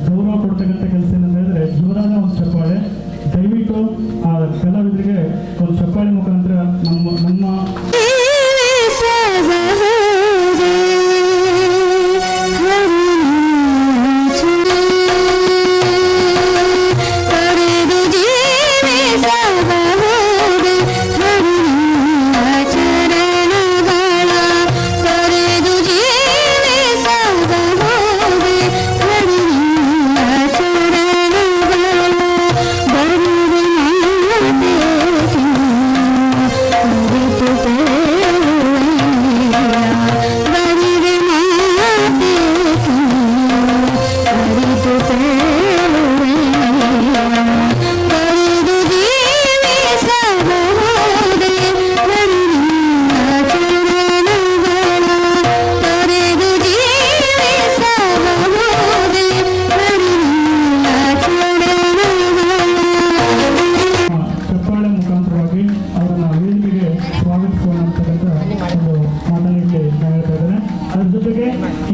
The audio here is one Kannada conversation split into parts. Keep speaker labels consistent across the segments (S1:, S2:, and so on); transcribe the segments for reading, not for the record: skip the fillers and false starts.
S1: ಗೌರವ ಕೊಡ್ತಕ್ಕಂಥ ಕೆಲಸ ಏನಂತ ಹೇಳಿದ್ರೆ ಜೋರಾದ ಒಂದು ಚಪ್ಪಾಳೆ. ದಯವಿಟ್ಟು ಆ ಕಲಾವಿದರಿಗೆ ಒಂದು ಚಪ್ಪಾಳೆ ಮುಖಾಂತರ ನಮ್ಮ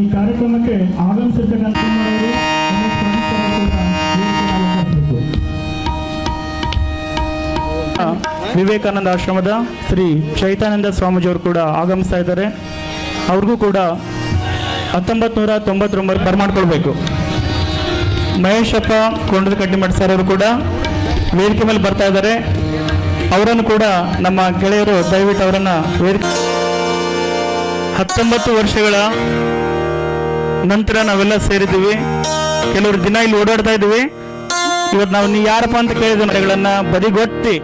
S1: ಈ ಕಾರ್ಯಕ್ರಮಕ್ಕೆ ಆಗಮಿಸಿರ್ತಕ್ಕಂಥ ವಿವೇಕಾನಂದ ಆಶ್ರಮದ ಶ್ರೀ ಚೈತನ್ಯಾನಂದ ಸ್ವಾಮೀಜಿಯವರು ಕೂಡ ಆಗಮಿಸ್ತಾ ಇದ್ದಾರೆ. ಅವ್ರಿಗೂ ಕೂಡ 1999 ಬರಮಾಡ್ಕೊಳ್ಬೇಕು. ಮಹೇಶಪ್ಪ ಕೊಂಡದ ಕಡ್ಡಿಮಠ ಸರ್ ಅವರು ಕೂಡ ವೇದಿಕೆ ಮೇಲೆ ಬರ್ತಾ ಇದ್ದಾರೆ. ಅವರನ್ನು ಕೂಡ ನಮ್ಮ ಗೆಳೆಯರು ದಯವಿಟ್ಟು ಅವರನ್ನು ವೇದಿಕೆ 19 ವರ್ಷಗಳ ನಂತರ ನಾವೆಲ್ಲ ಸೇರಿದ್ದೀವಿ. ಕೆಲವರು ದಿನ ಇಲ್ಲಿ ಓಡಾಡ್ತಾ ಇದ್ದೀವಿ. ಇವತ್ತು ನಾವು ನೀವು ಯಾರಪ್ಪ ಅಂತ ಕೇಳಿದ ಮನೆಗಳನ್ನ ಬದಿಗೊತ್ತಿ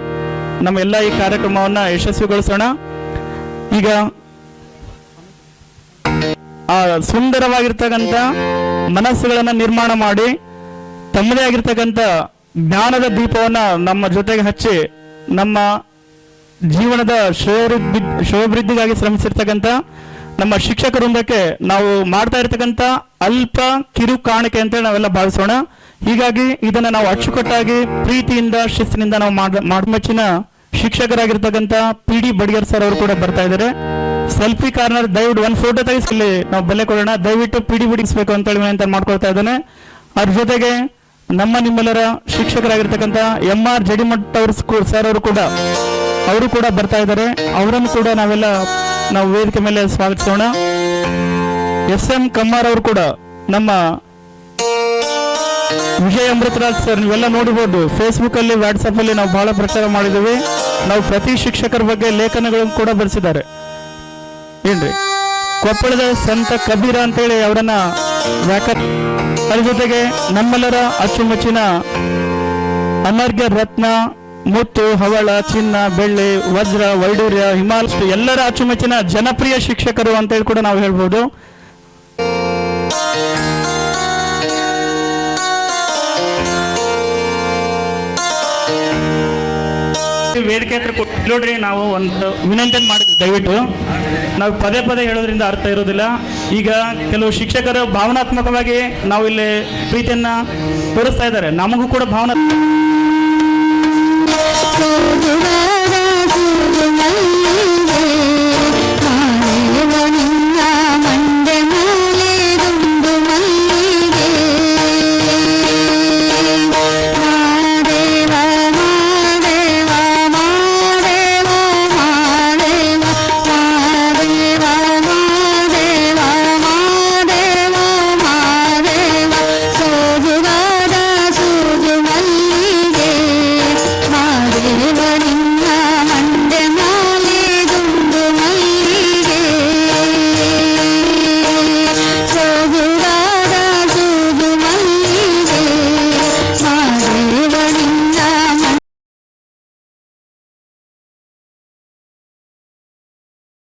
S1: ನಮ್ಮೆಲ್ಲ ಈ ಕಾರ್ಯಕ್ರಮವನ್ನ ಯಶಸ್ವಿಗೊಳಿಸೋಣ. ಈಗ ಆ ಸುಂದರವಾಗಿರ್ತಕ್ಕಂಥ ಮನಸ್ಸುಗಳನ್ನ ನಿರ್ಮಾಣ ಮಾಡಿ ತಮ್ಮದೇ ಆಗಿರ್ತಕ್ಕಂಥ ಜ್ಞಾನದ ದೀಪವನ್ನ ನಮ್ಮ ಜೊತೆಗೆ ಹಚ್ಚಿ ನಮ್ಮ ಜೀವನದ ಶ್ರೇಯೋಭಿವೃದ್ಧಿಗಾಗಿ ಶ್ರಮಿಸಿರ್ತಕ್ಕಂಥ ನಮ್ಮ ಶಿಕ್ಷಕ ವೃಂದಕ್ಕೆ ನಾವು ಮಾಡ್ತಾ ಇರ್ತಕ್ಕಂಥ ಅಲ್ಪ ಕಿರು ಕಾಣಿಕೆ ಅಂತೇಳಿ ನಾವೆಲ್ಲ ಭಾವಿಸೋಣ. ಹೀಗಾಗಿ ಇದನ್ನ ನಾವು ಅಚ್ಚುಕಟ್ಟಾಗಿ ಪ್ರೀತಿಯಿಂದ ಶಿಸ್ತಿನಿಂದ ನಾವು ಮೆಚ್ಚಿನ ಶಿಕ್ಷಕರಾಗಿರ್ತಕ್ಕಂಥ PD ಬಡಿಗರ್ ಸರ್ ಅವರು ಕೂಡ ಬರ್ತಾ ಇದ್ದಾರೆ. ಸೆಲ್ಫಿ ಕಾರ್ನರ್ ದಯವಿಟ್ಟು ಒಂದು ಫೋಟೋ ತೆಗಿಸಲಿ, ನಾವು ಬೆಲೆ ಕೊಡೋಣ. ದಯವಿಟ್ಟು PD ಬಡಿಸ್ಬೇಕು ಅಂತೇಳಿ ಅಂತ ಮಾಡ್ಕೊಳ್ತಾ ಇದ್ದಾನೆ. ಅದ್ರ ಜೊತೆಗೆ ನಮ್ಮ ನಿಮ್ಮೆಲ್ಲರ ಶಿಕ್ಷಕರಾಗಿರ್ತಕ್ಕಂಥ MR ಜಡಿಮಠ ಅವರು ಸರ್ ಅವರು ಕೂಡ ಬರ್ತಾ ಇದ್ದಾರೆ. ಅವರನ್ನು ಕೂಡ ನಾವು ವೇದಿಕೆ ಮೇಲೆ ಸ್ವಾಗತಿಸೋಣ. SM ಕಮ್ಮಾರ್ ಅವರು ಕೂಡ ನಮ್ಮ ವಿಜಯ ಅಮೃತರಾಜ್ ಸರ್ ನೀವೆಲ್ಲ ನೋಡಬಹುದು. ಫೇಸ್ಬುಕ್ ಅಲ್ಲಿ ವಾಟ್ಸಪ್ ಅಲ್ಲಿ ನಾವು ಬಹಳ ಪ್ರಚಾರ ಮಾಡಿದ್ದೀವಿ. ನಾವು ಪ್ರತಿ ಶಿಕ್ಷಕರ ಬಗ್ಗೆ ಲೇಖನಗಳನ್ನು ಕೂಡ ಬರೆಸಿದ್ದಾರೆ ಏನ್ರಿ. ಕೊಪ್ಪಳದ ಸಂತ ಕಬೀರ ಅಂತೇಳಿ ಅವರನ್ನ ಅದ್ರ ಜೊತೆಗೆ ನಮ್ಮೆಲ್ಲರ ಅಚ್ಚುಮೆಚ್ಚಿನ ಅನರ್ಘ್ಯ ರತ್ನ ಮುತ್ತು ಹವಳ ಚಿನ್ನ ಬೆಳ್ಳಿ ವಜ್ರ ವೈಡೂರ್ಯ ಹಿಮಾಲಯ ಎಲ್ಲರ ಅಚ್ಚುಮೆಚ್ಚಿನ ಜನಪ್ರಿಯ ಶಿಕ್ಷಕರು ಅಂತೇಳಿ ಕೂಡ ನಾವು ಹೇಳ್ಬೋದು. ವೇದಿಕೆ ಹತ್ರ ನೋಡ್ರಿ, ನಾವು ಒಂದು ವಿನಂತಿ ಮಾಡಿದ್ವಿ. ದಯವಿಟ್ಟು ನಾವು ಪದೇ ಪದೇ ಹೇಳೋದ್ರಿಂದ ಅರ್ಥ ಇರೋದಿಲ್ಲ. ಈಗ ಕೆಲವು ಶಿಕ್ಷಕರು ಭಾವನಾತ್ಮಕವಾಗಿ ನಾವು ಇಲ್ಲಿ ಪ್ರೀತಿಯನ್ನ ತೋರಿಸ್ತಾ ಇದ್ದಾರೆ. ನಮಗೂ ಕೂಡ ಭಾವನಾ